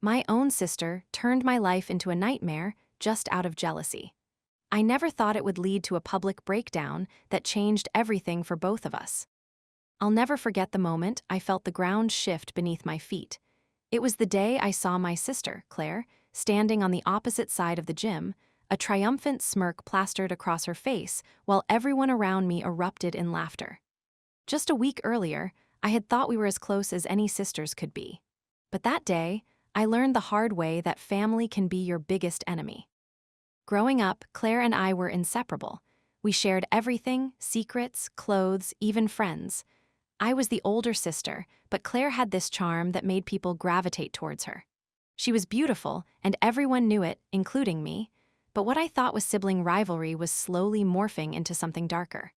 My own sister turned my life into a nightmare just out of jealousy. I never thought it would lead to a public breakdown that changed everything for both of us. I'll never forget the moment I felt the ground shift beneath my feet. It was the day I saw my sister, Claire, standing on the opposite side of the gym, a triumphant smirk plastered across her face while everyone around me erupted in laughter. Just a week earlier, I had thought we were as close as any sisters could be. But that day, I learned the hard way that family can be your biggest enemy. Growing up, Claire and I were inseparable. We shared everything, secrets, clothes, even friends. I was the older sister, but Claire had this charm that made people gravitate towards her. She was beautiful, and everyone knew it, including me, but what I thought was sibling rivalry was slowly morphing into something darker.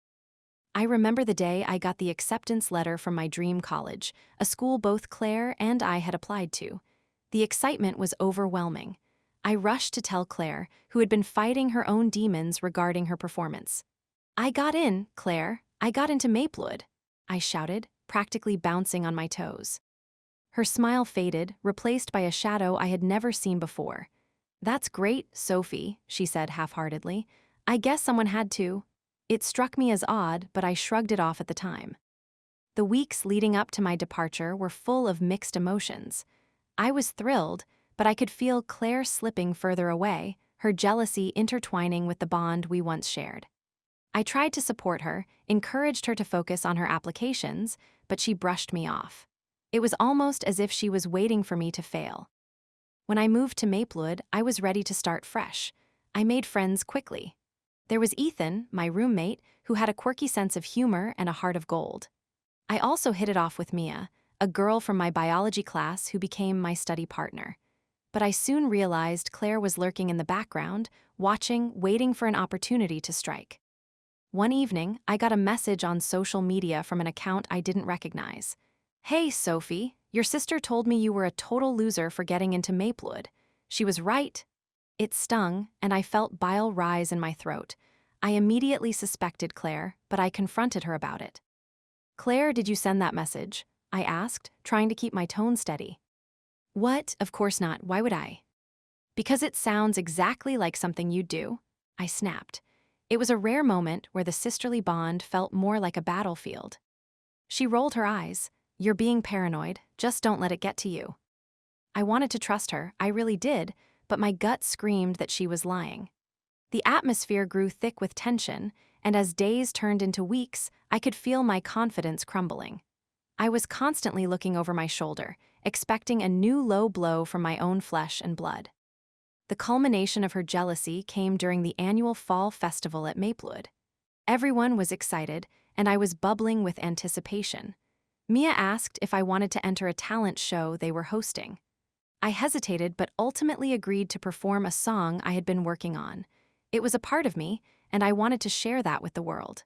I remember the day I got the acceptance letter from my dream college, a school both Claire and I had applied to. The excitement was overwhelming. I rushed to tell Claire, who had been fighting her own demons regarding her performance. "I got in, Claire. I got into Maplewood," I shouted, practically bouncing on my toes. Her smile faded, replaced by a shadow I had never seen before. "That's great, Sophie," she said half-heartedly. "I guess someone had to." It struck me as odd, but I shrugged it off at the time. The weeks leading up to my departure were full of mixed emotions. I was thrilled, but I could feel Claire slipping further away, her jealousy intertwining with the bond we once shared. I tried to support her, encouraged her to focus on her applications, but she brushed me off. It was almost as if she was waiting for me to fail. When I moved to Maplewood, I was ready to start fresh. I made friends quickly. There was Ethan, my roommate, who had a quirky sense of humor and a heart of gold. I also hit it off with Mia, a girl from my biology class who became my study partner. But I soon realized Claire was lurking in the background, watching, waiting for an opportunity to strike. One evening, I got a message on social media from an account I didn't recognize. "Hey, Sophie, your sister told me you were a total loser for getting into Maplewood. She was right." It stung, and I felt bile rise in my throat. I immediately suspected Claire, but I confronted her about it. "Claire, did you send that message?" I asked, trying to keep my tone steady. "What? Of course not. Why would I?" "Because it sounds exactly like something you'd do," I snapped. It was a rare moment where the sisterly bond felt more like a battlefield. She rolled her eyes. "You're being paranoid. Just don't let it get to you." I wanted to trust her, I really did, but my gut screamed that she was lying. The atmosphere grew thick with tension, and as days turned into weeks, I could feel my confidence crumbling. I was constantly looking over my shoulder, expecting a new low blow from my own flesh and blood. The culmination of her jealousy came during the annual fall festival at Maplewood. Everyone was excited, and I was bubbling with anticipation. Mia asked if I wanted to enter a talent show they were hosting. I hesitated but ultimately agreed to perform a song I had been working on. It was a part of me, and I wanted to share that with the world.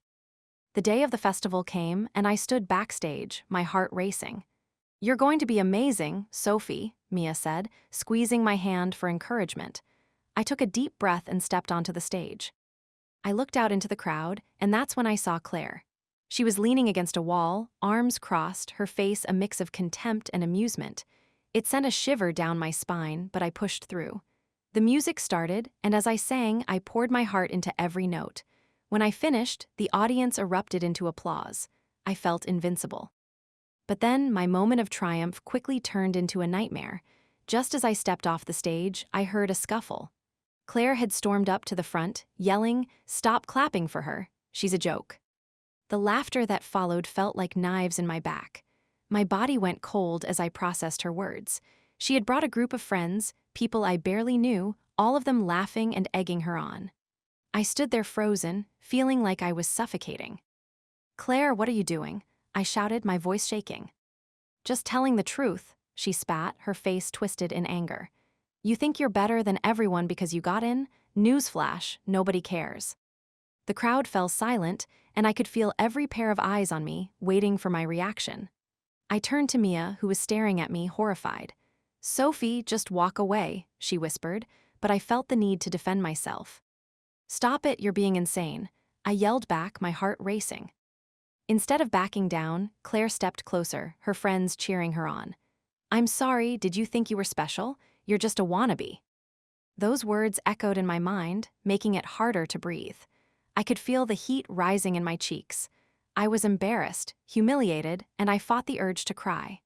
The day of the festival came, and I stood backstage, my heart racing. "You're going to be amazing, Sophie," Mia said, squeezing my hand for encouragement. I took a deep breath and stepped onto the stage. I looked out into the crowd, and that's when I saw Claire. She was leaning against a wall, arms crossed, her face a mix of contempt and amusement. It sent a shiver down my spine, but I pushed through. The music started, and as I sang, I poured my heart into every note. When I finished, the audience erupted into applause. I felt invincible. But then, my moment of triumph quickly turned into a nightmare. Just as I stepped off the stage, I heard a scuffle. Claire had stormed up to the front, yelling, "Stop clapping for her. She's a joke." The laughter that followed felt like knives in my back. My body went cold as I processed her words. She had brought a group of friends, people I barely knew, all of them laughing and egging her on. I stood there frozen, feeling like I was suffocating. "Claire, what are you doing?" I shouted, my voice shaking. "Just telling the truth," she spat, her face twisted in anger. "You think you're better than everyone because you got in? Newsflash, nobody cares." The crowd fell silent, and I could feel every pair of eyes on me, waiting for my reaction. I turned to Mia, who was staring at me, horrified. "Sophie, just walk away," she whispered, but I felt the need to defend myself. "Stop it, you're being insane," I yelled back, my heart racing. Instead of backing down, Claire stepped closer, her friends cheering her on. "I'm sorry, did you think you were special? You're just a wannabe." Those words echoed in my mind, making it harder to breathe. I could feel the heat rising in my cheeks. I was embarrassed, humiliated, and I fought the urge to cry.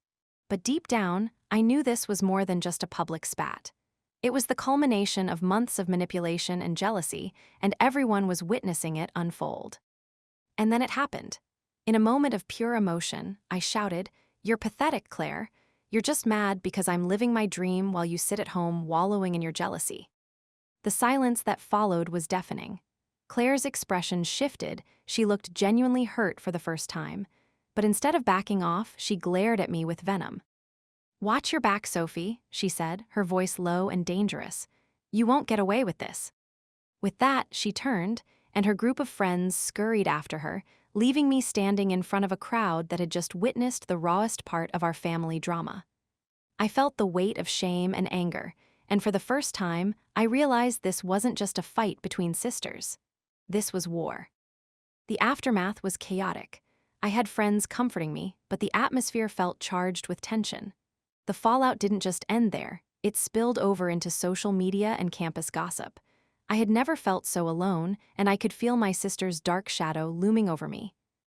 But deep down, I knew this was more than just a public spat. It was the culmination of months of manipulation and jealousy, and everyone was witnessing it unfold. And then it happened. In a moment of pure emotion, I shouted, "You're pathetic, Claire. You're just mad because I'm living my dream while you sit at home wallowing in your jealousy." The silence that followed was deafening. Claire's expression shifted, she looked genuinely hurt for the first time. But instead of backing off, she glared at me with venom. "Watch your back, Sophie," she said, her voice low and dangerous. "You won't get away with this." With that, she turned, and her group of friends scurried after her, leaving me standing in front of a crowd that had just witnessed the rawest part of our family drama. I felt the weight of shame and anger, and for the first time, I realized this wasn't just a fight between sisters. This was war. The aftermath was chaotic. I had friends comforting me, but the atmosphere felt charged with tension. The fallout didn't just end there, it spilled over into social media and campus gossip. I had never felt so alone, and I could feel my sister's dark shadow looming over me.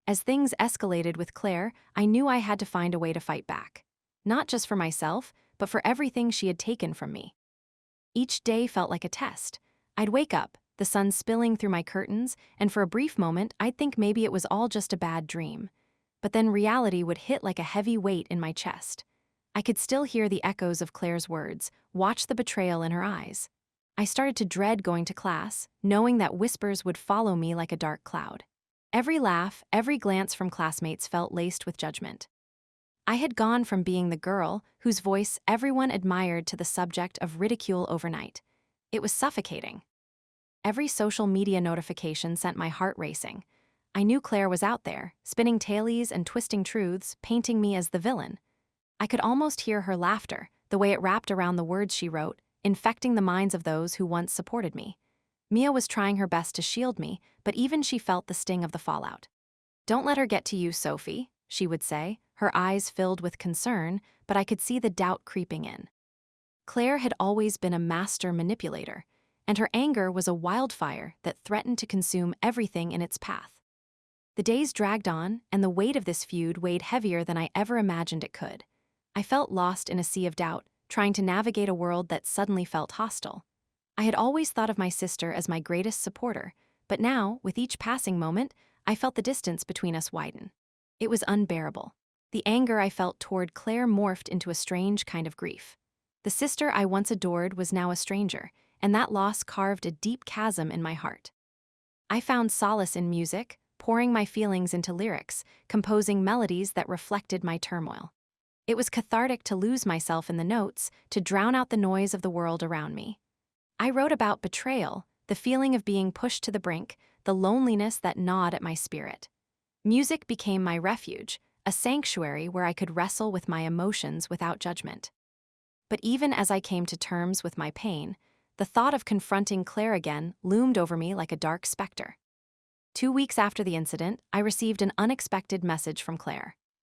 As things escalated with Claire, I knew I had to find a way to fight back. Not just for myself, but for everything she had taken from me. Each day felt like a test. I'd wake up, the sun spilling through my curtains, and for a brief moment, I'd think maybe it was all just a bad dream. But then reality would hit like a heavy weight in my chest. I could still hear the echoes of Claire's words, watch the betrayal in her eyes. I started to dread going to class, knowing that whispers would follow me like a dark cloud. Every laugh, every glance from classmates felt laced with judgment. I had gone from being the girl whose voice everyone admired to the subject of ridicule overnight. It was suffocating. Every social media notification sent my heart racing. I knew Claire was out there, spinning tailies and twisting truths, painting me as the villain. I could almost hear her laughter, the way it wrapped around the words she wrote, infecting the minds of those who once supported me. Mia was trying her best to shield me, but even she felt the sting of the fallout. "Don't let her get to you, Sophie," she would say, her eyes filled with concern, but I could see the doubt creeping in. Claire had always been a master manipulator, and her anger was a wildfire that threatened to consume everything in its path. The days dragged on, and the weight of this feud weighed heavier than I ever imagined it could. I felt lost in a sea of doubt, trying to navigate a world that suddenly felt hostile. I had always thought of my sister as my greatest supporter, but now, with each passing moment, I felt the distance between us widen. It was unbearable. The anger I felt toward Claire morphed into a strange kind of grief. The sister I once adored was now a stranger, and that loss carved a deep chasm in my heart. I found solace in music, pouring my feelings into lyrics, composing melodies that reflected my turmoil. It was cathartic to lose myself in the notes, to drown out the noise of the world around me. I wrote about betrayal, the feeling of being pushed to the brink, the loneliness that gnawed at my spirit. Music became my refuge, a sanctuary where I could wrestle with my emotions without judgment. But even as I came to terms with my pain, the thought of confronting Claire again loomed over me like a dark specter. 2 weeks after the incident, I received an unexpected message from Claire.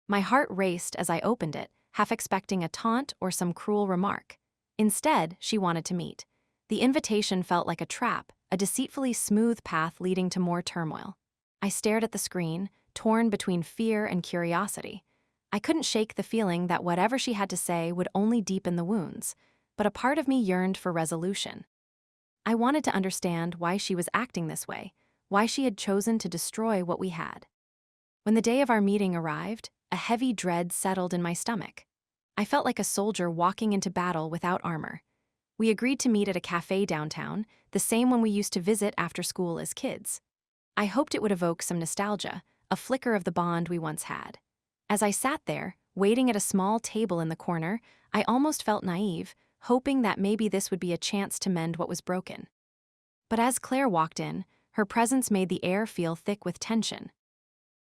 My heart raced as I opened it, half expecting a taunt or some cruel remark. Instead, she wanted to meet. The invitation felt like a trap, a deceitfully smooth path leading to more turmoil. I stared at the screen, torn between fear and curiosity. I couldn't shake the feeling that whatever she had to say would only deepen the wounds, but a part of me yearned for resolution. I wanted to understand why she was acting this way, why she had chosen to destroy what we had. When the day of our meeting arrived, a heavy dread settled in my stomach. I felt like a soldier walking into battle without armor. We agreed to meet at a cafe downtown, the same one we used to visit after school as kids. I hoped it would evoke some nostalgia, a flicker of the bond we once had. As I sat there, waiting at a small table in the corner, I almost felt naive, hoping that maybe this would be a chance to mend what was broken. But as Claire walked in, her presence made the air feel thick with tension.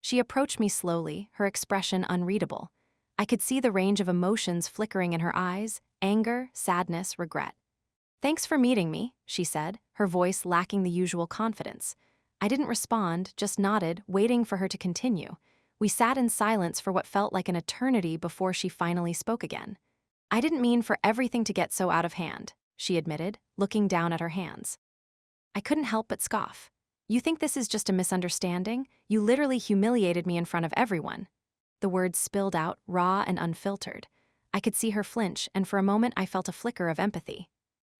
She approached me slowly, her expression unreadable. I could see the range of emotions flickering in her eyes: anger, sadness, regret. "Thanks for meeting me," she said, her voice lacking the usual confidence. I didn't respond, just nodded, waiting for her to continue. We sat in silence for what felt like an eternity before she finally spoke again. I didn't mean for everything to get so out of hand, she admitted, looking down at her hands. I couldn't help but scoff. You think this is just a misunderstanding? You literally humiliated me in front of everyone. The words spilled out, raw and unfiltered. I could see her flinch, and for a moment I felt a flicker of empathy.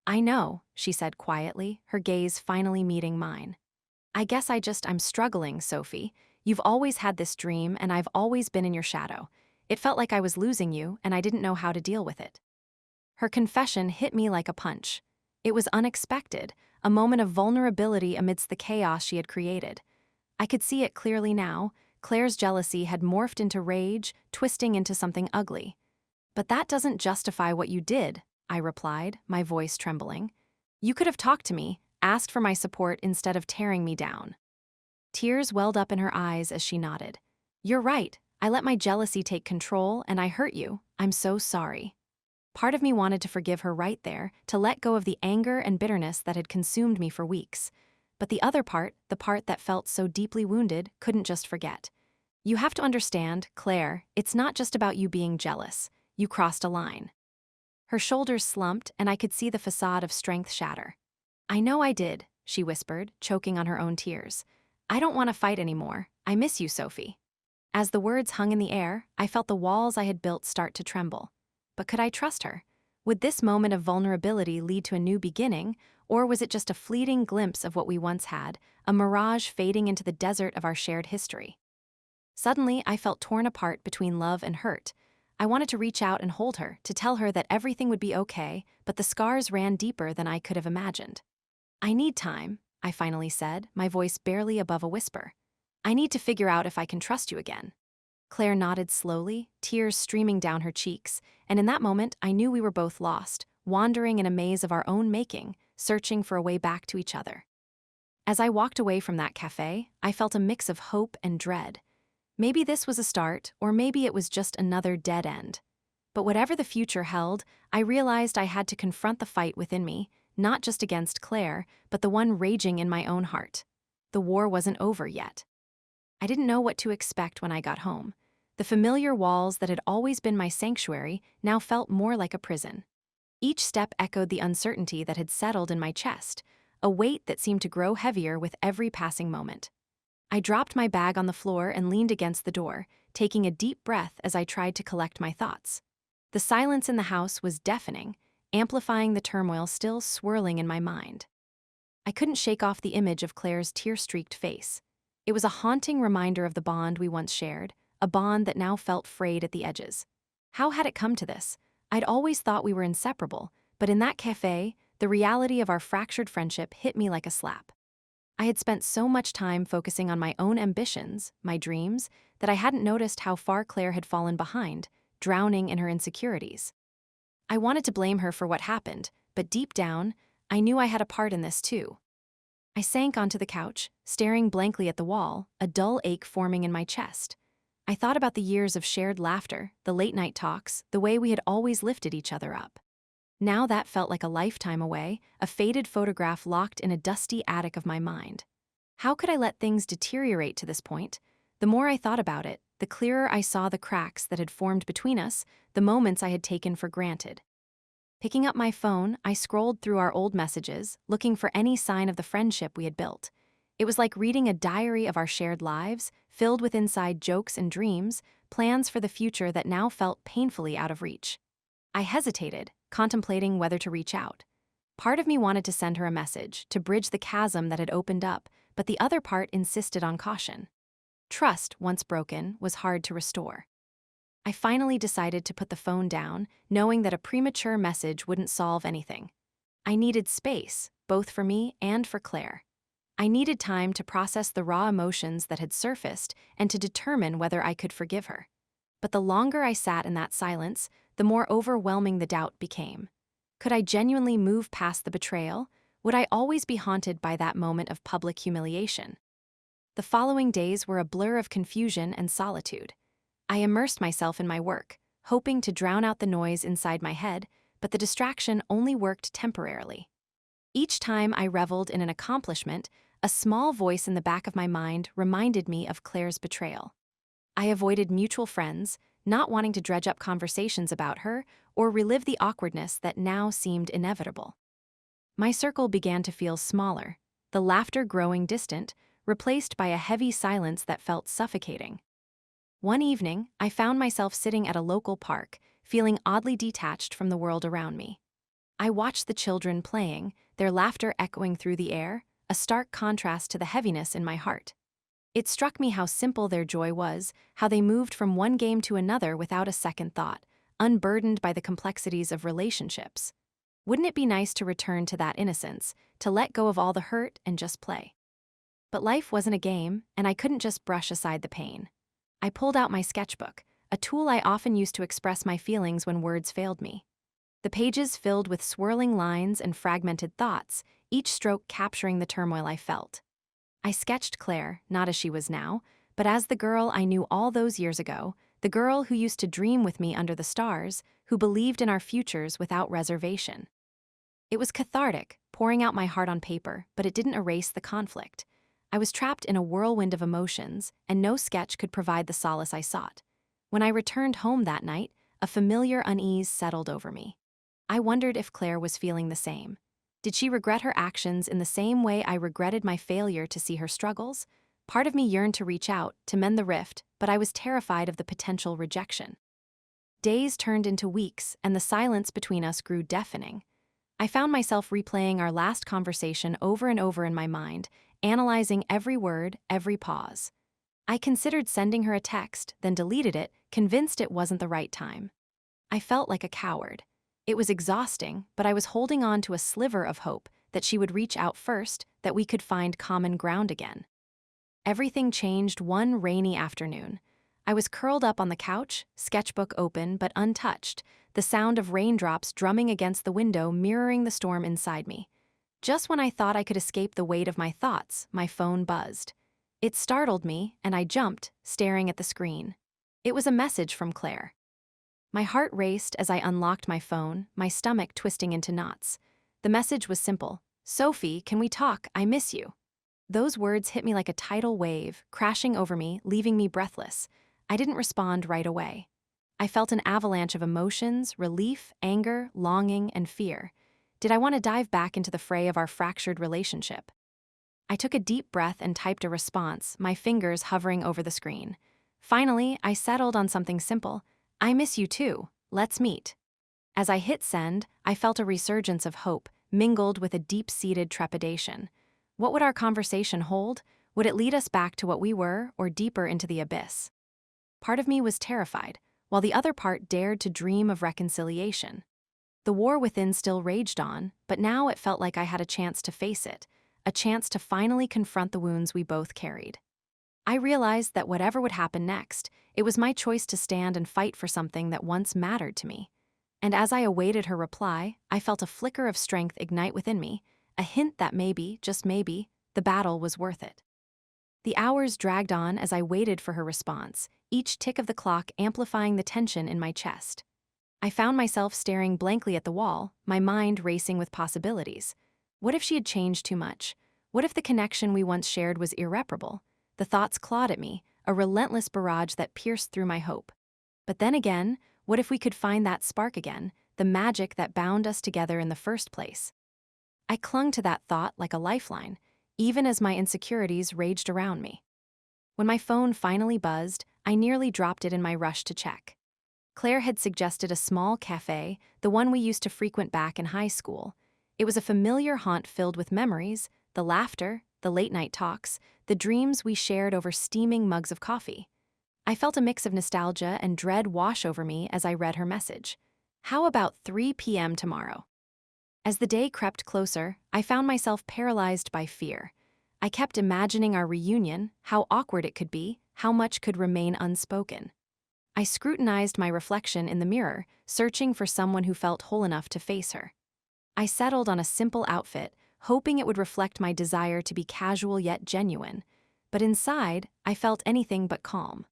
I know, she said quietly, her gaze finally meeting mine. I guess I'm struggling, Sophie. You've always had this dream, and I've always been in your shadow. It felt like I was losing you, and I didn't know how to deal with it. Her confession hit me like a punch. It was unexpected, a moment of vulnerability amidst the chaos she had created. I could see it clearly now. Claire's jealousy had morphed into rage, twisting into something ugly. But that doesn't justify what you did, I replied, my voice trembling. You could have talked to me, asked for my support instead of tearing me down. Tears welled up in her eyes as she nodded. You're right, I let my jealousy take control and I hurt you. I'm so sorry. Part of me wanted to forgive her right there, to let go of the anger and bitterness that had consumed me for weeks. But the other part, the part that felt so deeply wounded, couldn't just forget. You have to understand, Claire, it's not just about you being jealous. You crossed a line. Her shoulders slumped, and I could see the facade of strength shatter. I know I did, she whispered, choking on her own tears. I don't want to fight anymore. I miss you, Sophie. As the words hung in the air, I felt the walls I had built start to tremble. But could I trust her? Would this moment of vulnerability lead to a new beginning, or was it just a fleeting glimpse of what we once had, a mirage fading into the desert of our shared history? Suddenly, I felt torn apart between love and hurt. I wanted to reach out and hold her, to tell her that everything would be okay, but the scars ran deeper than I could have imagined. I need time, I finally said, my voice barely above a whisper. I need to figure out if I can trust you again. Claire nodded slowly, tears streaming down her cheeks, and in that moment I knew we were both lost, wandering in a maze of our own making, searching for a way back to each other. As I walked away from that cafe, I felt a mix of hope and dread. Maybe this was a start, or maybe it was just another dead end. But whatever the future held, I realized I had to confront the fight within me, not just against Claire, but the one raging in my own heart. The war wasn't over yet. I didn't know what to expect when I got home. The familiar walls that had always been my sanctuary now felt more like a prison. Each step echoed the uncertainty that had settled in my chest, a weight that seemed to grow heavier with every passing moment. I dropped my bag on the floor and leaned against the door, taking a deep breath as I tried to collect my thoughts. The silence in the house was deafening, amplifying the turmoil still swirling in my mind. I couldn't shake off the image of Claire's tear-streaked face. It was a haunting reminder of the bond we once shared, a bond that now felt frayed at the edges. How had it come to this? I'd always thought we were inseparable, but in that cafe, the reality of our fractured friendship hit me like a slap. I had spent so much time focusing on my own ambitions, my dreams, that I hadn't noticed how far Claire had fallen behind, drowning in her insecurities. I wanted to blame her for what happened, but deep down, I knew I had a part in this too. I sank onto the couch, staring blankly at the wall, a dull ache forming in my chest. I thought about the years of shared laughter, the late-night talks, the way we had always lifted each other up. Now that felt like a lifetime away, a faded photograph locked in a dusty attic of my mind. How could I let things deteriorate to this point? The more I thought about it, the clearer I saw the cracks that had formed between us, the moments I had taken for granted. Picking up my phone, I scrolled through our old messages, looking for any sign of the friendship we had built. It was like reading a diary of our shared lives, filled with inside jokes and dreams, plans for the future that now felt painfully out of reach. I hesitated, contemplating whether to reach out. Part of me wanted to send her a message, to bridge the chasm that had opened up, but the other part insisted on caution. Trust, once broken, was hard to restore. I finally decided to put the phone down, knowing that a premature message wouldn't solve anything. I needed space, both for me and for Claire. I needed time to process the raw emotions that had surfaced and to determine whether I could forgive her. But the longer I sat in that silence, the more overwhelming the doubt became. Could I genuinely move past the betrayal? Would I always be haunted by that moment of public humiliation? The following days were a blur of confusion and solitude. I immersed myself in my work, hoping to drown out the noise inside my head, but the distraction only worked temporarily. Each time I reveled in an accomplishment, a small voice in the back of my mind reminded me of Claire's betrayal. I avoided mutual friends, not wanting to dredge up conversations about her or relive the awkwardness that now seemed inevitable. My circle began to feel smaller, the laughter growing distant, replaced by a heavy silence that felt suffocating. One evening, I found myself sitting at a local park, feeling oddly detached from the world around me. I watched the children playing, their laughter echoing through the air, a stark contrast to the heaviness in my heart. It struck me how simple their joy was, how they moved from one game to another without a second thought, unburdened by the complexities of relationships. Wouldn't it be nice to return to that innocence, to let go of all the hurt and just play? But life wasn't a game, and I couldn't just brush aside the pain. I pulled out my sketchbook, a tool I often used to express my feelings when words failed me. The pages filled with swirling lines and fragmented thoughts, each stroke capturing the turmoil I felt. I sketched Claire, not as she was now, but as the girl I knew all those years ago, the girl who used to dream with me under the stars, who believed in our futures without reservation. It was cathartic, pouring out my heart on paper, but it didn't erase the conflict. I was trapped in a whirlwind of emotions, and no sketch could provide the solace I sought. When I returned home that night, a familiar unease settled over me. I wondered if Claire was feeling the same. Did she regret her actions in the same way I regretted my failure to see her struggles? Part of me yearned to reach out, to mend the rift, but I was terrified of the potential rejection. Days turned into weeks, and the silence between us grew deafening. I found myself replaying our last conversation over and over in my mind, analyzing every word, every pause. I considered sending her a text, then deleted it, convinced it wasn't the right time. I felt like a coward. It was exhausting, but I was holding on to a sliver of hope that she would reach out first, that we could find common ground again. Everything changed one rainy afternoon. I was curled up on the couch, sketchbook open but untouched, the sound of raindrops drumming against the window mirroring the storm inside me. Just when I thought I could escape the weight of my thoughts, my phone buzzed. It startled me, and I jumped, staring at the screen. It was a message from Claire. My heart raced as I unlocked my phone, my stomach twisting into knots. The message was simple. "Sophie, can we talk? I miss you." Those words hit me like a tidal wave, crashing over me, leaving me breathless. I didn't respond right away. I felt an avalanche of emotions, relief, anger, longing, and fear. Did I want to dive back into the fray of our fractured relationship? I took a deep breath and typed a response, my fingers hovering over the screen. Finally, I settled on something simple. "I miss you too. Let's meet." As I hit send, I felt a resurgence of hope, mingled with a deep-seated trepidation. What would our conversation hold? Would it lead us back to what we were, or deeper into the abyss? Part of me was terrified, while the other part dared to dream of reconciliation. The war within still raged on, but now it felt like I had a chance to face it, a chance to finally confront the wounds we both carried. I realized that whatever would happen next, it was my choice to stand and fight for something that once mattered to me. And as I awaited her reply, I felt a flicker of strength ignite within me, a hint that maybe, just maybe, the battle was worth it. The hours dragged on as I waited for her response, each tick of the clock amplifying the tension in my chest. I found myself staring blankly at the wall, my mind racing with possibilities. What if she had changed too much? What if the connection we once shared was irreparable? The thoughts clawed at me, a relentless barrage that pierced through my hope. But then again, what if we could find that spark again, the magic that bound us together in the first place? I clung to that thought like a lifeline, even as my insecurities raged around me. When my phone finally buzzed, I nearly dropped it in my rush to check. Claire had suggested a small cafe, the one we used to frequent back in high school. It was a familiar haunt filled with memories, the laughter, the late-night talks, the dreams we shared over steaming mugs of coffee. I felt a mix of nostalgia and dread wash over me as I read her message. "How about 3 p.m. tomorrow?" As the day crept closer, I found myself paralyzed by fear. I kept imagining our reunion, how awkward it could be, how much could remain unspoken. I scrutinized my reflection in the mirror, searching for someone who felt whole enough to face her. I settled on a simple outfit, hoping it would reflect my desire to be casual yet genuine. But inside, I felt anything but calm.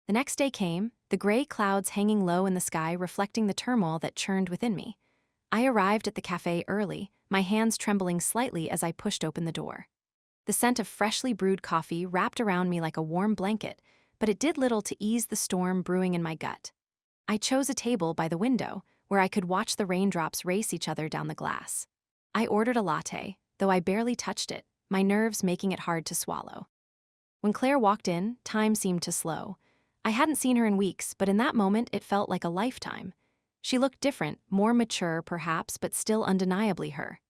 The next day came, the gray clouds hanging low in the sky reflecting the turmoil that churned within me. I arrived at the cafe early, my hands trembling slightly as I pushed open the door. The scent of freshly brewed coffee wrapped around me like a warm blanket, but it did little to ease the storm brewing in my gut. I chose a table by the window, where I could watch the raindrops race each other down the glass. I ordered a latte, though I barely touched it, my nerves making it hard to swallow. When Claire walked in, time seemed to slow. I hadn't seen her in weeks, but in that moment it felt like a lifetime. She looked different, more mature perhaps, but still undeniably her.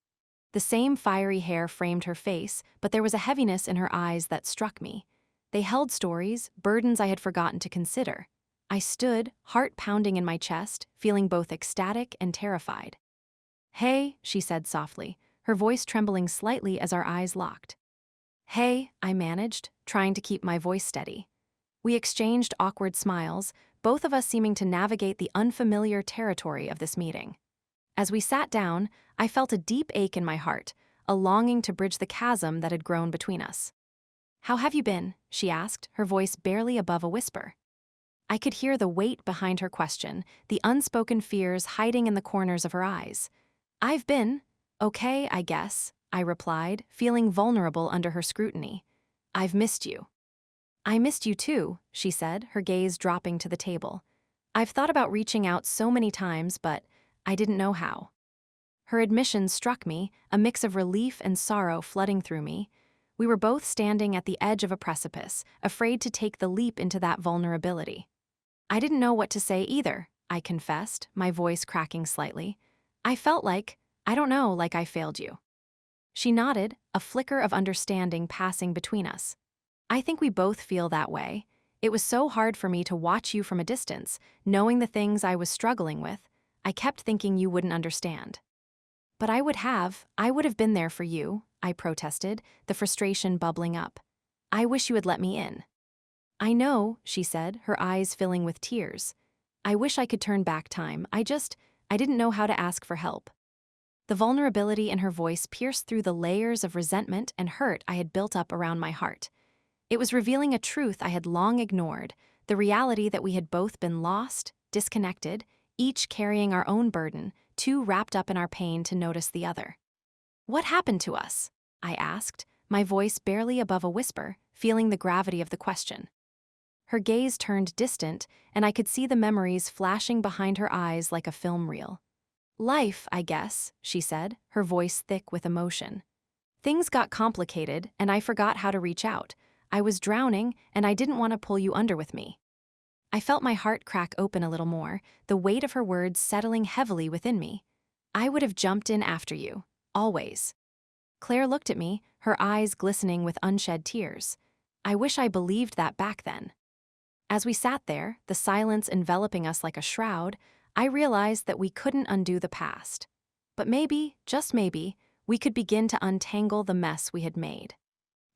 The same fiery hair framed her face, but there was a heaviness in her eyes that struck me. They held stories, burdens I had forgotten to consider. I stood, heart pounding in my chest, feeling both ecstatic and terrified. "Hey," she said softly, her voice trembling slightly as our eyes locked. "Hey," I managed, trying to keep my voice steady. We exchanged awkward smiles, both of us seeming to navigate the unfamiliar territory of this meeting. As we sat down, I felt a deep ache in my heart, a longing to bridge the chasm that had grown between us. "How have you been?" she asked, her voice barely above a whisper. I could hear the weight behind her question, the unspoken fears hiding in the corners of her eyes. "I've been okay, I guess," I replied, feeling vulnerable under her scrutiny. "I've missed you." "I missed you too," she said, her gaze dropping to the table. "I've thought about reaching out so many times, but I didn't know how." Her admission struck me, a mix of relief and sorrow flooding through me. We were both standing at the edge of a precipice, afraid to take the leap into that vulnerability. "I didn't know what to say either," I confessed, my voice cracking slightly. "I felt I don't know, like I failed you." She nodded, a flicker of understanding passing between us. "I think we both feel that way. It was so hard for me to watch you from a distance, knowing the things I was struggling with. I kept thinking you wouldn't understand." "But I would have been there for you," I protested, the frustration bubbling up. "I wish you had let me in." "I know," she said, her eyes filling with tears. "I wish I could turn back time. I didn't know how to ask for help." The vulnerability in her voice pierced through the layers of resentment and hurt I had built up around my heart. It was revealing a truth I had long ignored, the reality that we had both been lost, disconnected, each carrying our own burden, too wrapped up in our pain to notice the other. "What happened to us?" I asked, my voice barely above a whisper, feeling the gravity of the question. Her gaze turned distant, and I could see the memories flashing behind her eyes like a film reel. "Life, I guess," she said, her voice thick with emotion. "Things got complicated, and I forgot how to reach out. I was drowning, and I didn't want to pull you under with me." I felt my heart crack open a little more, the weight of her words settling heavily within me. "I would have jumped in after you, always." Claire looked at me, her eyes glistening with unshed tears. I wish I believed that back then. As we sat there, the silence enveloping us like a shroud, I realized that we couldn't undo the past. But maybe, just maybe, we could begin to untangle the mess we had made.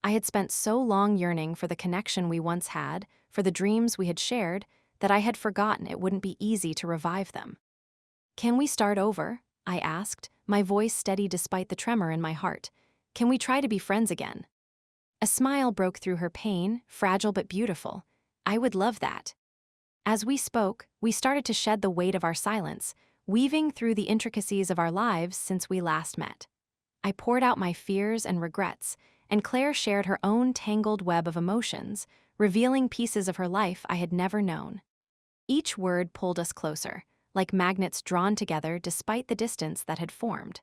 I had spent so long yearning for the connection we once had, for the dreams we had shared, that I had forgotten it wouldn't be easy to revive them. "Can we start over?" I asked, my voice steady despite the tremor in my heart. "Can we try to be friends again?" A smile broke through her pain, fragile but beautiful. "I would love that." As we spoke, we started to shed the weight of our silence, weaving through the intricacies of our lives since we last met. I poured out my fears and regrets, and Claire shared her own tangled web of emotions, revealing pieces of her life I had never known. Each word pulled us closer, like magnets drawn together despite the distance that had formed.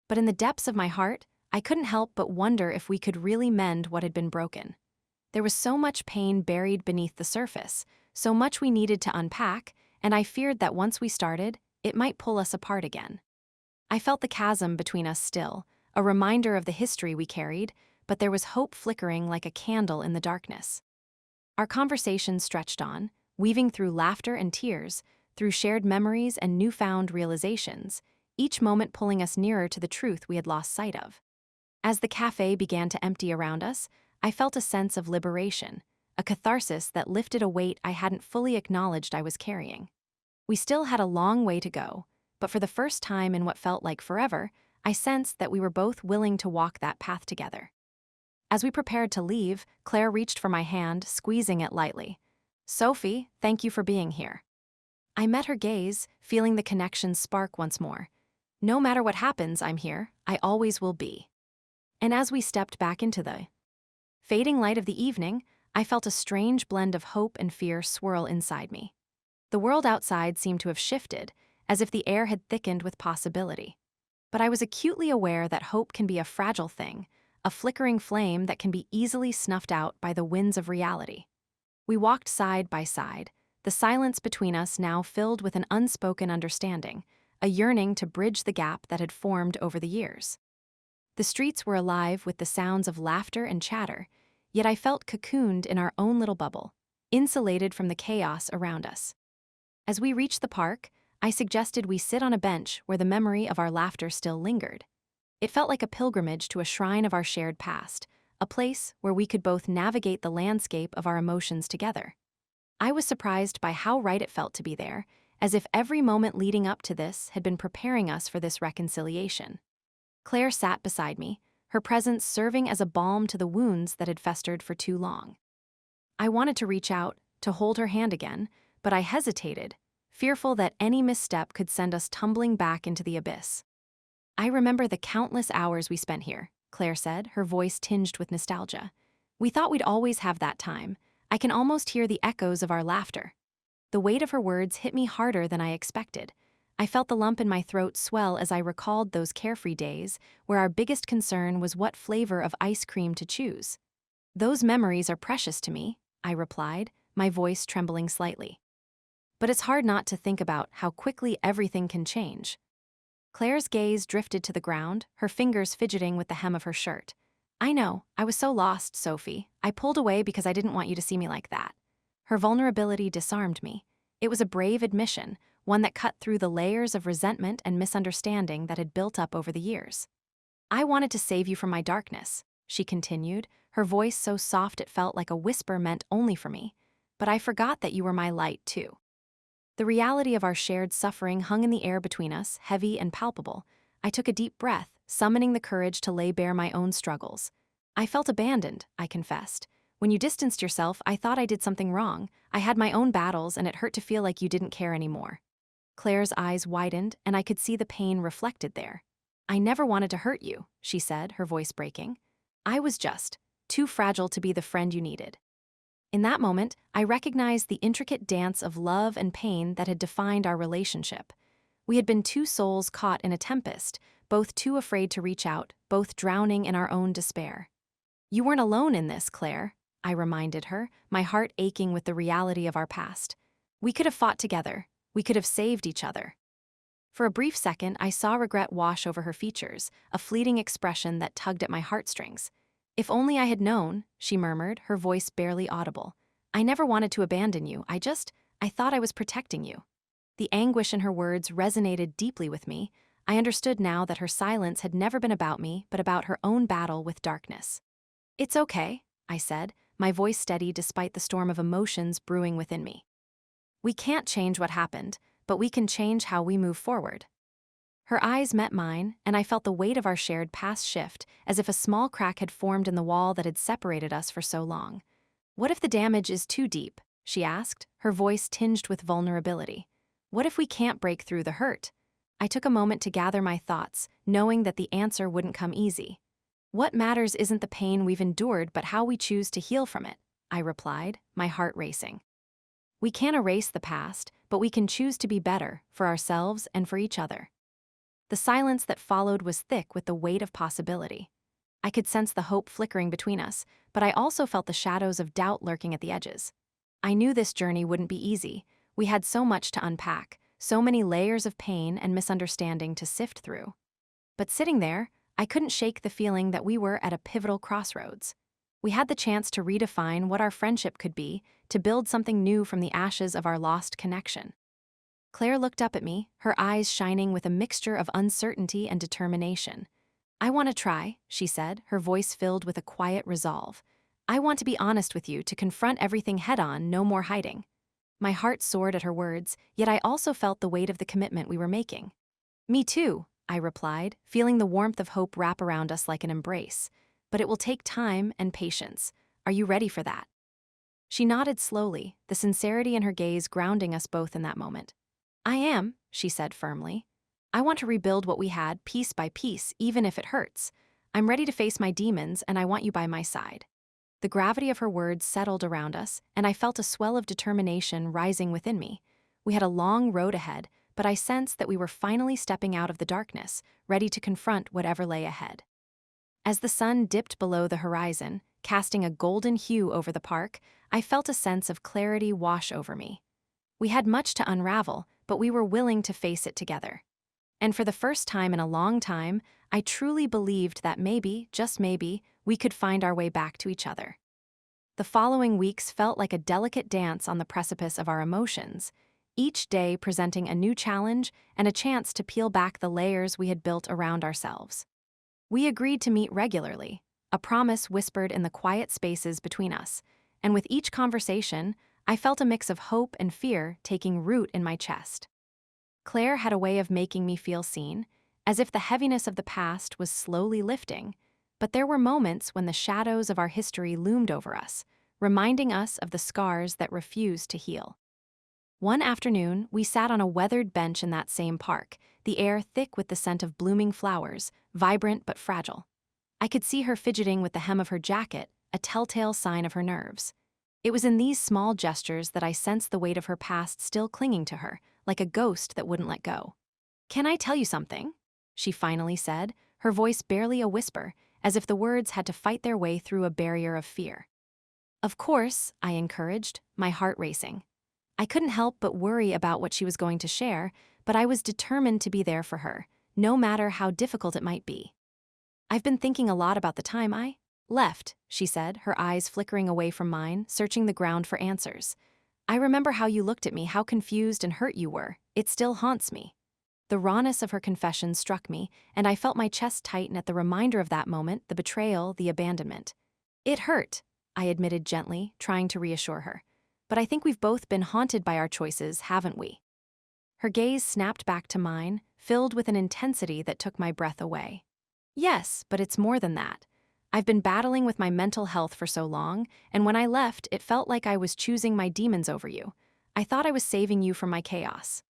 But in the depths of my heart, I couldn't help but wonder if we could really mend what had been broken. There was so much pain buried beneath the surface, so much we needed to unpack, and I feared that once we started, it might pull us apart again. I felt the chasm between us still, a reminder of the history we carried, but there was hope flickering like a candle in the darkness. Our conversation stretched on, weaving through laughter and tears, through shared memories and newfound realizations, each moment pulling us nearer to the truth we had lost sight of. As the cafe began to empty around us, I felt a sense of liberation, a catharsis that lifted a weight I hadn't fully acknowledged I was carrying. We still had a long way to go, but for the first time in what felt like forever, I sensed that we were both willing to walk that path together. As we prepared to leave, Claire reached for my hand, squeezing it lightly. "Sophie, thank you for being here." I met her gaze, feeling the connection spark once more. "No matter what happens, I'm here. I always will be." And as we stepped back into the fading light of the evening, I felt a strange blend of hope and fear swirl inside me. The world outside seemed to have shifted, as if the air had thickened with possibility. But I was acutely aware that hope can be a fragile thing, a flickering flame that can be easily snuffed out by the winds of reality. We walked side by side, the silence between us now filled with an unspoken understanding, a yearning to bridge the gap that had formed over the years. The streets were alive with the sounds of laughter and chatter, yet I felt cocooned in our own little bubble, insulated from the chaos around us. As we reached the park, I suggested we sit on a bench where the memory of our laughter still lingered. It felt like a pilgrimage to a shrine of our shared past, a place where we could both navigate the landscape of our emotions together. I was surprised by how right it felt to be there, as if every moment leading up to this had been preparing us for this reconciliation. Claire sat beside me, her presence serving as a balm to the wounds that had festered for too long. I wanted to reach out, to hold her hand again, but I hesitated, fearful that any misstep could send us tumbling back into the abyss. "I remember the countless hours we spent here," Claire said, her voice tinged with nostalgia. "We thought we'd always have that time. I can almost hear the echoes of our laughter." The weight of her words hit me harder than I expected. I felt the lump in my throat swell as I recalled those carefree days where our biggest concern was what flavor of ice cream to choose. "Those memories are precious to me," I replied, my voice trembling slightly. "But it's hard not to think about how quickly everything can change." Claire's gaze drifted to the ground, her fingers fidgeting with the hem of her shirt. "I know, I was so lost, Sophie. I pulled away because I didn't want you to see me like that." Her vulnerability disarmed me. It was a brave admission, one that cut through the layers of resentment and misunderstanding that had built up over the years. "I wanted to save you from my darkness," she continued, her voice so soft it felt like a whisper meant only for me. "But I forgot that you were my light, too." The reality of our shared suffering hung in the air between us, heavy and palpable. I took a deep breath, summoning the courage to lay bare my own struggles. "I felt abandoned," I confessed. "When you distanced yourself, I thought I did something wrong. I had my own battles, and it hurt to feel like you didn't care anymore." Claire's eyes widened, and I could see the pain reflected there. "I never wanted to hurt you," she said, her voice breaking. "I was just too fragile to be the friend you needed." In that moment, I recognized the intricate dance of love and pain that had defined our relationship. We had been two souls caught in a tempest, both too afraid to reach out, both drowning in our own despair. "You weren't alone in this, Claire," I reminded her, my heart aching with the reality of our past. "We could have fought together. We could have saved each other." For a brief second, I saw regret wash over her features, a fleeting expression that tugged at my heartstrings. "If only I had known," she murmured, her voice barely audible. "I never wanted to abandon you. I thought I was protecting you." The anguish in her words resonated deeply with me. I understood now that her silence had never been about me, but about her own battle with darkness. "It's okay," I said, my voice steady despite the storm of emotions brewing within me. "We can't change what happened, but we can change how we move forward." Her eyes met mine, and I felt the weight of our shared past shift, as if a small crack had formed in the wall that had separated us for so long. "What if the damage is too deep?" she asked, her voice tinged with vulnerability. "What if we can't break through the hurt?" I took a moment to gather my thoughts, knowing that the answer wouldn't come easy. "What matters isn't the pain we've endured, but how we choose to heal from it," I replied, my heart racing. "We can't erase the past, but we can choose to be better, for ourselves and for each other." The silence that followed was thick with the weight of possibility. I could sense the hope flickering between us, but I also felt the shadows of doubt lurking at the edges. I knew this journey wouldn't be easy. We had so much to unpack, so many layers of pain and misunderstanding to sift through. But sitting there, I couldn't shake the feeling that we were at a pivotal crossroads. We had the chance to redefine what our friendship could be, to build something new from the ashes of our lost connection. Claire looked up at me, her eyes shining with a mixture of uncertainty and determination. "I want to try," she said, her voice filled with a quiet resolve. "I want to be honest with you, to confront everything head-on, no more hiding." My heart soared at her words, yet I also felt the weight of the commitment we were making. "Me too," I replied, feeling the warmth of hope wrap around us like an embrace. "But it will take time and patience. Are you ready for that?" She nodded slowly, the sincerity in her gaze grounding us both in that moment. "I am," she said firmly. "I want to rebuild what we had, piece by piece, even if it hurts. I'm ready to face my demons, and I want you by my side." The gravity of her words settled around us, and I felt a swell of determination rising within me. We had a long road ahead, but I sensed that we were finally stepping out of the darkness, ready to confront whatever lay ahead. As the sun dipped below the horizon, casting a golden hue over the park, I felt a sense of clarity wash over me. We had much to unravel, but we were willing to face it together. And for the first time in a long time, I truly believed that maybe, just maybe, we could find our way back to each other. The following weeks felt like a delicate dance on the precipice of our emotions, each day presenting a new challenge and a chance to peel back the layers we had built around ourselves. We agreed to meet regularly, a promise whispered in the quiet spaces between us, and with each conversation, I felt a mix of hope and fear taking root in my chest. Claire had a way of making me feel seen, as if the heaviness of the past was slowly lifting, but there were moments when the shadows of our history loomed over us, reminding us of the scars that refused to heal. One afternoon, we sat on a weathered bench in that same park, the air thick with the scent of blooming flowers, vibrant but fragile. I could see her fidgeting with the hem of her jacket, a telltale sign of her nerves. It was in these small gestures that I sensed the weight of her past still clinging to her, like a ghost that wouldn't let go. "Can I tell you something?" she finally said, her voice barely a whisper, as if the words had to fight their way through a barrier of fear. "Of course," I encouraged, my heart racing. I couldn't help but worry about what she was going to share, but I was determined to be there for her, no matter how difficult it might be. "I've been thinking a lot about the time I left," she said, her eyes flickering away from mine, searching the ground for answers. "I remember how you looked at me, how confused and hurt you were. It still haunts me." The rawness of her confession struck me, and I felt my chest tighten at the reminder of that moment, the betrayal, the abandonment. "It hurt," I admitted gently, trying to reassure her. "But I think we've both been haunted by our choices, haven't we?" Her gaze snapped back to mine, filled with an intensity that took my breath away. "Yes, but it's more than that. I've been battling with my mental health for so long, and when I left, it felt like I was choosing my demons over you. I thought I was saving you from my chaos."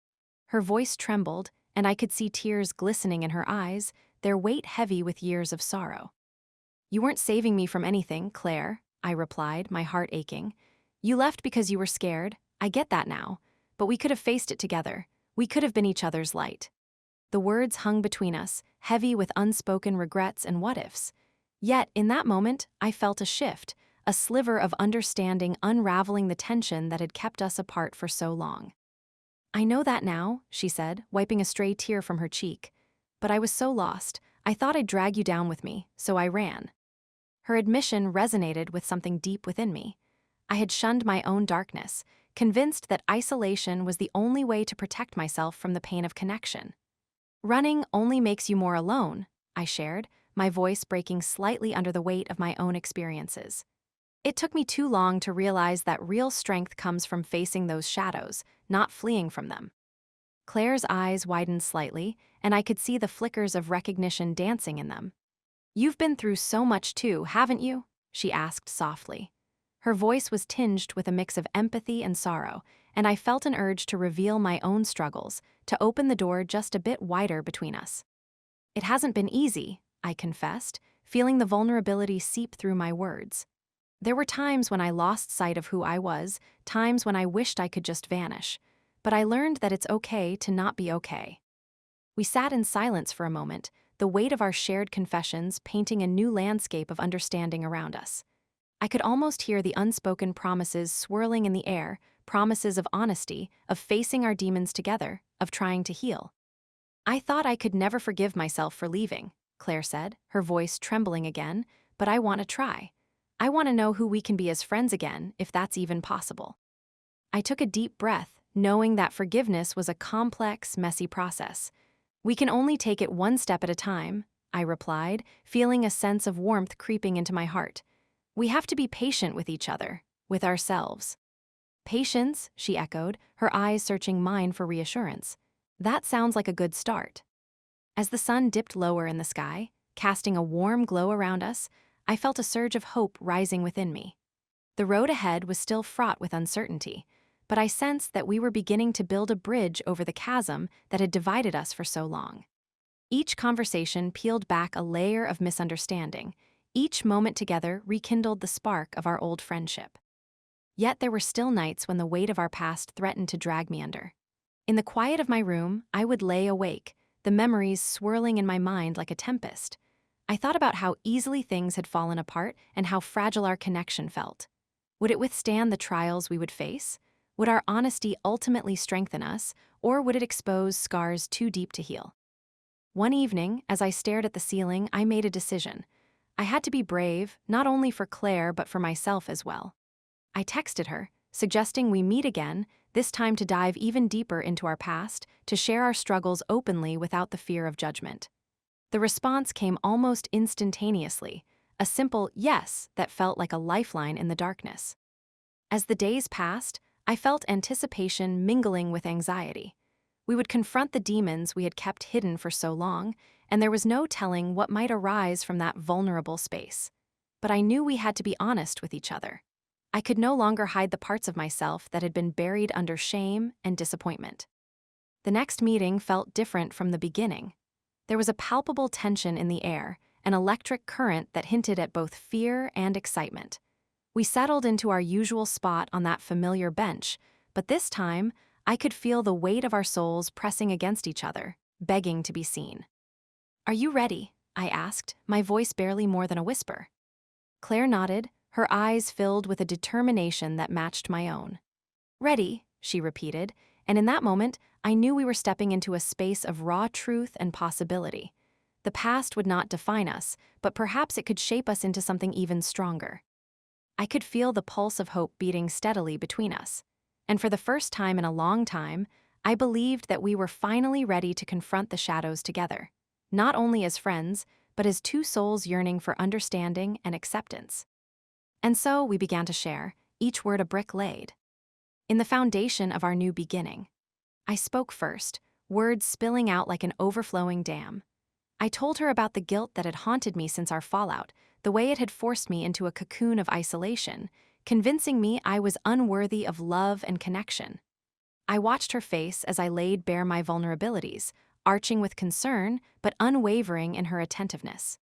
Her voice trembled, and I could see tears glistening in her eyes, their weight heavy with years of sorrow. "You weren't saving me from anything, Claire," I replied, my heart aching. "You left because you were scared. I get that now. But we could have faced it together. We could have been each other's light." The words hung between us, heavy with unspoken regrets and what-ifs. Yet, in that moment, I felt a shift, a sliver of understanding unraveling the tension that had kept us apart for so long. "I know that now," she said, wiping a stray tear from her cheek. "But I was so lost. I thought I'd drag you down with me, so I ran." Her admission resonated with something deep within me. I had shunned my own darkness, convinced that isolation was the only way to protect myself from the pain of connection. "Running only makes you more alone," I shared, my voice breaking slightly under the weight of my own experiences. It took me too long to realize that real strength comes from facing those shadows, not fleeing from them. Claire's eyes widened slightly, and I could see the flickers of recognition dancing in them. "You've been through so much too, haven't you?" she asked softly. Her voice was tinged with a mix of empathy and sorrow, and I felt an urge to reveal my own struggles, to open the door just a bit wider between us. "It hasn't been easy," I confessed, feeling the vulnerability seep through my words. "There were times when I lost sight of who I was, times when I wished I could just vanish. But I learned that it's okay to not be okay." We sat in silence for a moment, the weight of our shared confessions painting a new landscape of understanding around us. I could almost hear the unspoken promises swirling in the air, promises of honesty, of facing our demons together, of trying to heal. "I thought I could never forgive myself for leaving," Claire said, her voice trembling again, "but I want to try. I want to know who we can be as friends again, if that's even possible." I took a deep breath, knowing that forgiveness was a complex, messy process. "We can only take it one step at a time," I replied, feeling a sense of warmth creeping into my heart. "We have to be patient with each other, with ourselves." "Patience," she echoed, her eyes searching mine for reassurance. "That sounds like a good start." As the sun dipped lower in the sky, casting a warm glow around us, I felt a surge of hope rising within me. The road ahead was still fraught with uncertainty, but I sensed that we were beginning to build a bridge over the chasm that had divided us for so long. Each conversation peeled back a layer of misunderstanding. Each moment together rekindled the spark of our old friendship. Yet there were still nights when the weight of our past threatened to drag me under. In the quiet of my room, I would lay awake, the memories swirling in my mind like a tempest. I thought about how easily things had fallen apart and how fragile our connection felt. Would it withstand the trials we would face? Would our honesty ultimately strengthen us, or would it expose scars too deep to heal? One evening, as I stared at the ceiling, I made a decision. I had to be brave, not only for Claire but for myself as well. I texted her, suggesting we meet again, this time to dive even deeper into our past, to share our struggles openly without the fear of judgment. The response came almost instantaneously, a simple yes that felt like a lifeline in the darkness. As the days passed, I felt anticipation mingling with anxiety. We would confront the demons we had kept hidden for so long, and there was no telling what might arise from that vulnerable space. But I knew we had to be honest with each other. I could no longer hide the parts of myself that had been buried under shame and disappointment. The next meeting felt different from the beginning. There was a palpable tension in the air, an electric current that hinted at both fear and excitement. We settled into our usual spot on that familiar bench, but this time, I could feel the weight of our souls pressing against each other, begging to be seen. "Are you ready?" I asked, my voice barely more than a whisper. Claire nodded, her eyes filled with a determination that matched my own. "Ready," she repeated, and in that moment, I knew we were stepping into a space of raw truth and possibility. The past would not define us, but perhaps it could shape us into something even stronger. I could feel the pulse of hope beating steadily between us. And for the first time in a long time, I believed that we were finally ready to confront the shadows together, not only as friends, but as two souls yearning for understanding and acceptance. And so we began to share, each word a brick laid. In the foundation of our new beginning. I spoke first, words spilling out like an overflowing dam. I told her about the guilt that had haunted me since our fallout, the way it had forced me into a cocoon of isolation, convincing me I was unworthy of love and connection. I watched her face as I laid bare my vulnerabilities, arching with concern, but unwavering in her attentiveness.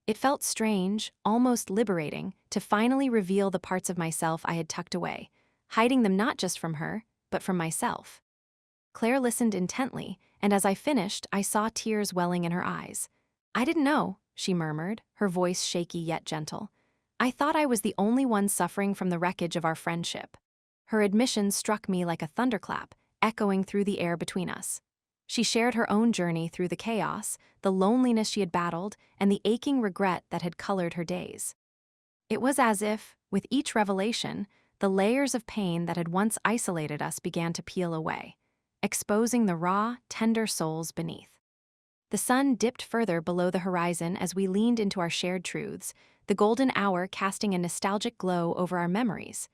It felt strange, almost liberating, to finally reveal the parts of myself I had tucked away, hiding them not just from her, but from myself. Claire listened intently, and as I finished, I saw tears welling in her eyes. "I didn't know," she murmured, her voice shaky yet gentle. "I thought I was the only one suffering from the wreckage of our friendship." Her admission struck me like a thunderclap, echoing through the air between us. She shared her own journey through the chaos, the loneliness she had battled, and the aching regret that had colored her days. It was as if, with each revelation, the layers of pain that had once isolated us began to peel away, exposing the raw, tender souls beneath. The sun dipped further below the horizon as we leaned into our shared truths, the golden hour casting a nostalgic glow over our memories.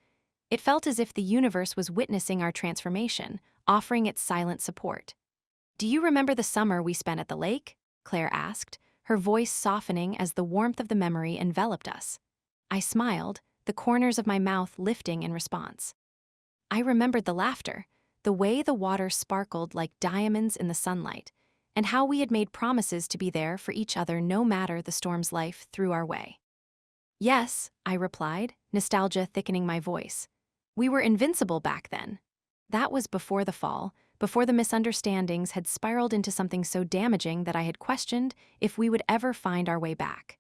It felt as if the universe was witnessing our transformation, offering its silent support. "Do you remember the summer we spent at the lake?" Claire asked, her voice softening as the warmth of the memory enveloped us. I smiled, the corners of my mouth lifting in response. I remembered the laughter, the way the water sparkled like diamonds in the sunlight, and how we had made promises to be there for each other no matter the storm's life threw our way. "Yes," I replied, nostalgia thickening my voice. "We were invincible back then." That was before the fall, before the misunderstandings had spiraled into something so damaging that I had questioned if we would ever find our way back.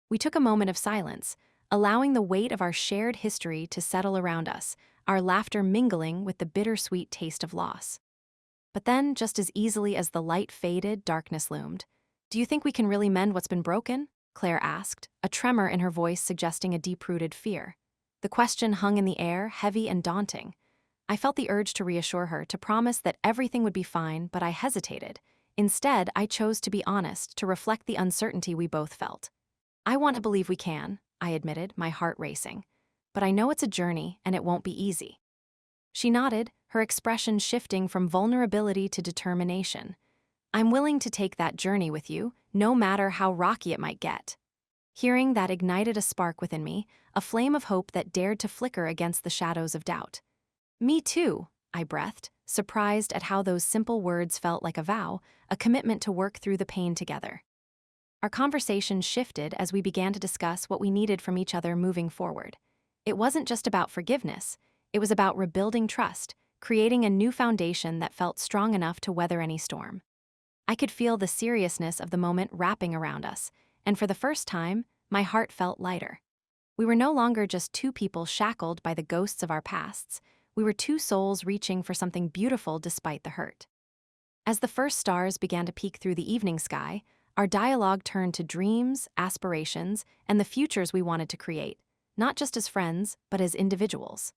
We took a moment of silence, allowing the weight of our shared history to settle around us, our laughter mingling with the bittersweet taste of loss. But then, just as easily as the light faded, darkness loomed. "Do you think we can really mend what's been broken?" Claire asked, a tremor in her voice suggesting a deep-rooted fear. The question hung in the air, heavy and daunting. I felt the urge to reassure her, to promise that everything would be fine, but I hesitated. Instead, I chose to be honest, to reflect the uncertainty we both felt. "I want to believe we can," I admitted, my heart racing. "But I know it's a journey, and it won't be easy." She nodded, her expression shifting from vulnerability to determination. "I'm willing to take that journey with you, no matter how rocky it might get." Hearing that ignited a spark within me, a flame of hope that dared to flicker against the shadows of doubt. "Me too," I breathed, surprised at how those simple words felt like a vow, a commitment to work through the pain together. Our conversation shifted as we began to discuss what we needed from each other moving forward. It wasn't just about forgiveness, it was about rebuilding trust, creating a new foundation that felt strong enough to weather any storm. I could feel the seriousness of the moment wrapping around us, and for the first time, my heart felt lighter. We were no longer just two people shackled by the ghosts of our pasts. We were two souls reaching for something beautiful despite the hurt. As the first stars began to peek through the evening sky, our dialogue turned to dreams, aspirations, and the futures we wanted to create, not just as friends, but as individuals.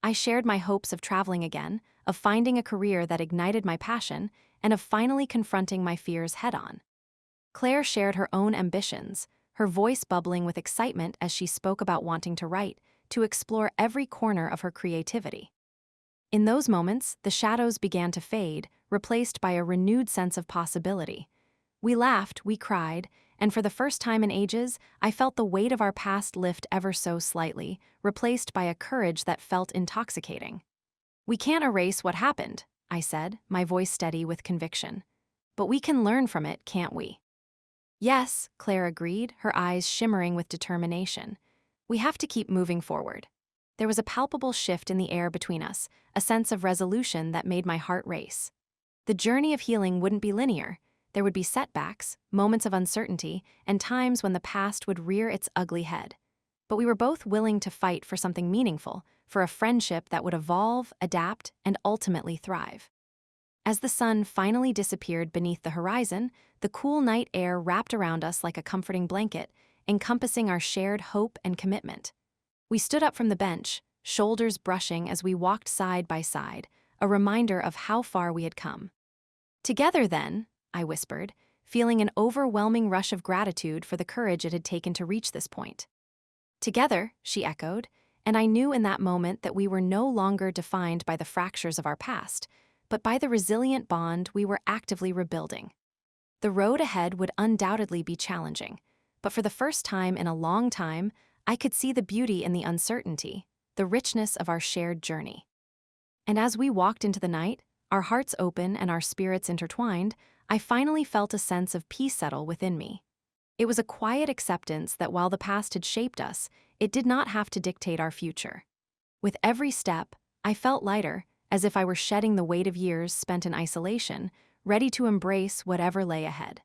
I shared my hopes of traveling again, of finding a career that ignited my passion, and of finally confronting my fears head-on. Claire shared her own ambitions, her voice bubbling with excitement as she spoke about wanting to write, to explore every corner of her creativity. In those moments, the shadows began to fade, replaced by a renewed sense of possibility. We laughed, we cried, and for the first time in ages, I felt the weight of our past lift ever so slightly, replaced by a courage that felt intoxicating. "We can't erase what happened," I said, my voice steady with conviction. "But we can learn from it, can't we?" "Yes," Claire agreed, her eyes shimmering with determination. "We have to keep moving forward." There was a palpable shift in the air between us, a sense of resolution that made my heart race. The journey of healing wouldn't be linear. There would be setbacks, moments of uncertainty, and times when the past would rear its ugly head. But we were both willing to fight for something meaningful, for a friendship that would evolve, adapt, and ultimately thrive. As the sun finally disappeared beneath the horizon, the cool night air wrapped around us like a comforting blanket, encompassing our shared hope and commitment. We stood up from the bench, shoulders brushing as we walked side by side, a reminder of how far we had come. "Together, then," I whispered, feeling an overwhelming rush of gratitude for the courage it had taken to reach this point. "Together," she echoed, and I knew in that moment that we were no longer defined by the fractures of our past, but by the resilient bond we were actively rebuilding. The road ahead would undoubtedly be challenging, but for the first time in a long time, I could see the beauty in the uncertainty, the richness of our shared journey. And as we walked into the night, our hearts open and our spirits intertwined, I finally felt a sense of peace settle within me. It was a quiet acceptance that while the past had shaped us, it did not have to dictate our future. With every step, I felt lighter, as if I were shedding the weight of years spent in isolation, ready to embrace whatever lay ahead.